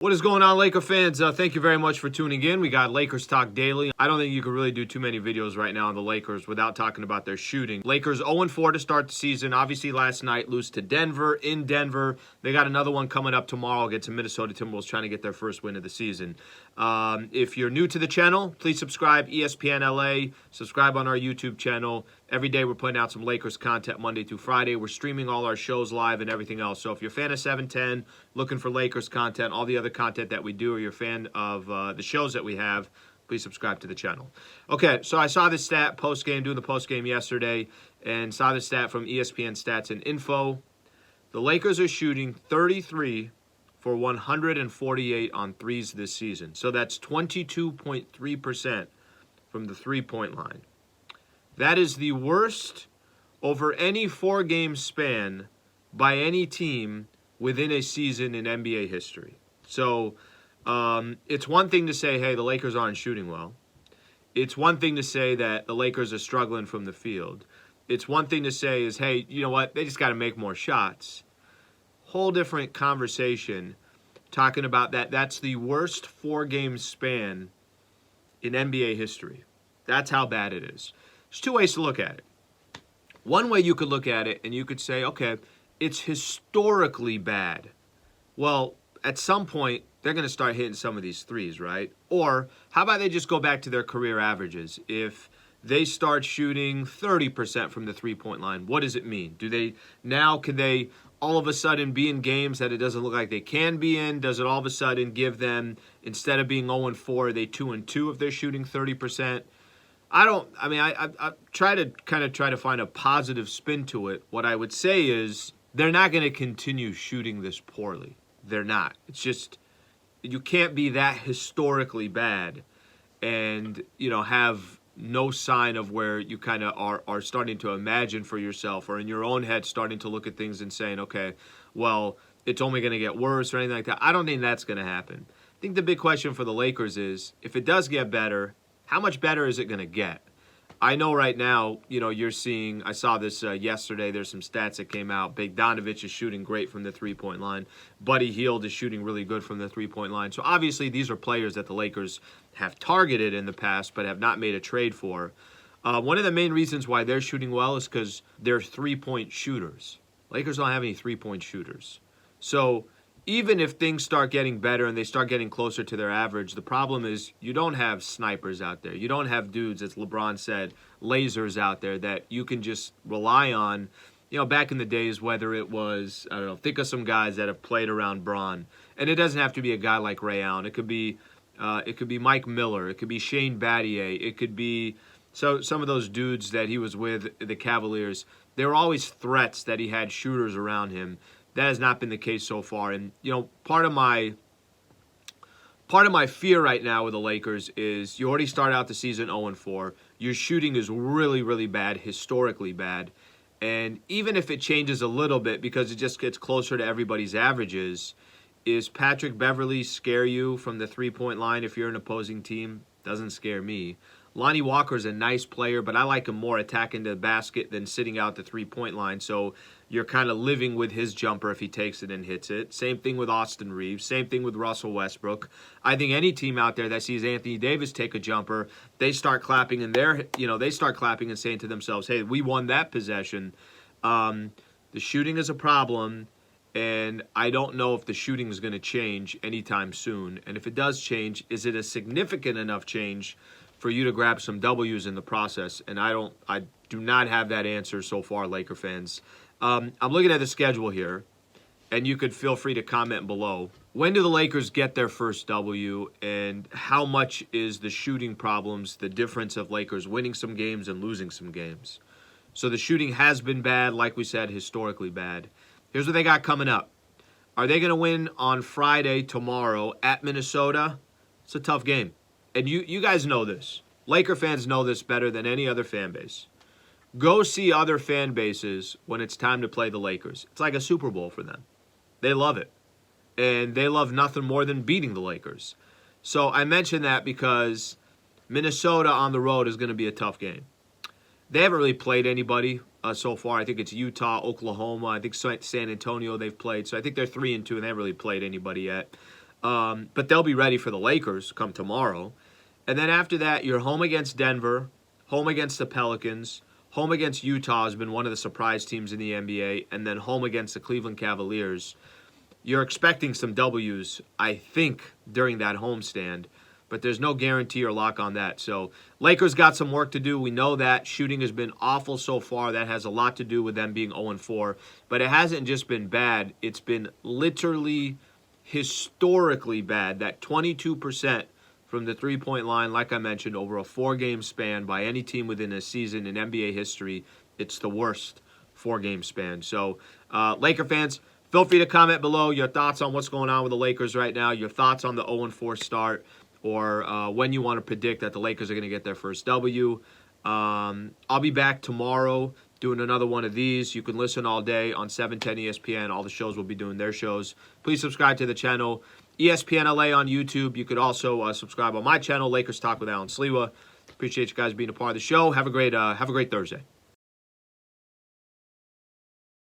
What is going on, Laker fans? Thank you very much for tuning in. We got Lakers Talk Daily. I don't think you can really do too many videos right now on the Lakers without talking about their shooting. Lakers 0-4 to start the season. Obviously, last night, lose to Denver in Denver. They got another one coming up tomorrow against the Minnesota Timberwolves trying to get their first win of the season. If you're new to the channel, please subscribe, ESPN LA. Subscribe on our YouTube channel. Every day we're putting out some Lakers content Monday through Friday. We're streaming all our shows live and everything else. So if you're a fan of 710, looking for Lakers content, all the other content that we do, or you're a fan of the shows that we have, please subscribe to the channel. Okay, so I saw this stat post-game, doing the post-game yesterday, and saw this stat from ESPN Stats and Info. The Lakers are shooting 33 for 148 on threes this season. So that's 22.3% from the three-point line. That is the worst over any four-game span by any team within a season in NBA history. So it's one thing to say, hey, the Lakers aren't shooting well. It's one thing to say that the Lakers are struggling from the field. It's one thing to say is, hey, you know what, they just got to make more shots. Whole different conversation talking about that. That's the worst four-game span in NBA history. That's how bad it is. There's two ways to look at it. One way you could look at it and you could say, okay, it's historically bad. Well, at some point, they're going to start hitting some of these threes, right? Or how about they just go back to their career averages? If they start shooting 30% from the three-point line, what does it mean? Can they all of a sudden be in games that it doesn't look like they can be in? Does it all of a sudden give them, instead of being 0-4, are they 2-2 if they're shooting 30%? I try to find a positive spin to it. What I would say is they're not going to continue shooting this poorly. They're not. It's just, you can't be that historically bad and, have no sign of where you kind of are starting to imagine for yourself, or in your own head starting to look at things and saying, okay, well, it's only going to get worse or anything like that. I don't think that's going to happen. I think the big question for the Lakers is, if it does get better, how much better is it going to get? I know right now, you're seeing, I saw this yesterday, there's some stats that came out. Bogdanovic is shooting great from the three-point line. Buddy Hield is shooting really good from the three-point line. So obviously these are players that the Lakers have targeted in the past but have not made a trade for. One of the main reasons why they're shooting well is because they're three-point shooters. Lakers don't have any three-point shooters. So even if things start getting better and they start getting closer to their average, the problem is you don't have snipers out there. You don't have dudes, as LeBron said, lasers out there that you can just rely on. Back in the days, whether it was, think of some guys that have played around Bron. And it doesn't have to be a guy like Ray Allen. It could be Mike Miller. It could be Shane Battier. It could be some of those dudes that he was with, the Cavaliers. There were always threats that he had shooters around him. That has not been the case so far. And, part of my fear right now with the Lakers is you already start out the season 0-4. Your shooting is really, really bad, historically bad. And even if it changes a little bit because it just gets closer to everybody's averages, is Patrick Beverley scare you from the three-point line if you're an opposing team? Doesn't scare me. Lonnie Walker's a nice player, but I like him more attacking the basket than sitting out the three-point line. So you're kind of living with his jumper if he takes it and hits it. Same thing with Austin Reeves. Same thing with Russell Westbrook. I think any team out there that sees Anthony Davis take a jumper, they start clapping and saying to themselves, hey, we won that possession. The shooting is a problem, and I don't know if the shooting is going to change anytime soon. And if it does change, is it a significant enough change for you to grab some W's in the process? And I do not have that answer so far, Laker fans. I'm looking at the schedule here, and you could feel free to comment below. When do the Lakers get their first W, and how much is the shooting problems the difference of Lakers winning some games and losing some games? So the shooting has been bad, like we said, historically bad. Here's what they got coming up. Are they going to win on Friday, tomorrow, at Minnesota? It's a tough game. And you guys know this. Laker fans know this better than any other fan base. Go see other fan bases when it's time to play the Lakers. It's like a Super Bowl for them. They love it. And they love nothing more than beating the Lakers. So I mention that because Minnesota on the road is going to be a tough game. They haven't really played anybody so far. I think it's Utah, Oklahoma. I think San Antonio they've played. So I think they're 3-2 and they haven't really played anybody yet. But they'll be ready for the Lakers come tomorrow. And then after that, you're home against Denver, home against the Pelicans, home against Utah has been one of the surprise teams in the NBA, and then home against the Cleveland Cavaliers. You're expecting some W's, I think, during that homestand, but there's no guarantee or lock on that. So Lakers got some work to do. We know that. Shooting has been awful so far. That has a lot to do with them being 0-4. But it hasn't just been bad. It's been literally historically bad. That 22% from the three-point line, like I mentioned, over a 4-game span by any team within a season in NBA history, it's the worst 4-game span. So, Laker fans, feel free to comment below your thoughts on what's going on with the Lakers right now, your thoughts on the 0-4 start, or when you want to predict that the Lakers are going to get their first W. I'll be back tomorrow doing another one of these. You can listen all day on 710 ESPN. All the shows will be doing their shows. Please subscribe to the channel. ESPN LA on YouTube. You could also subscribe on my channel, Lakers Talk with Alan Sliwa. Appreciate you guys being a part of the show. Have a great Thursday.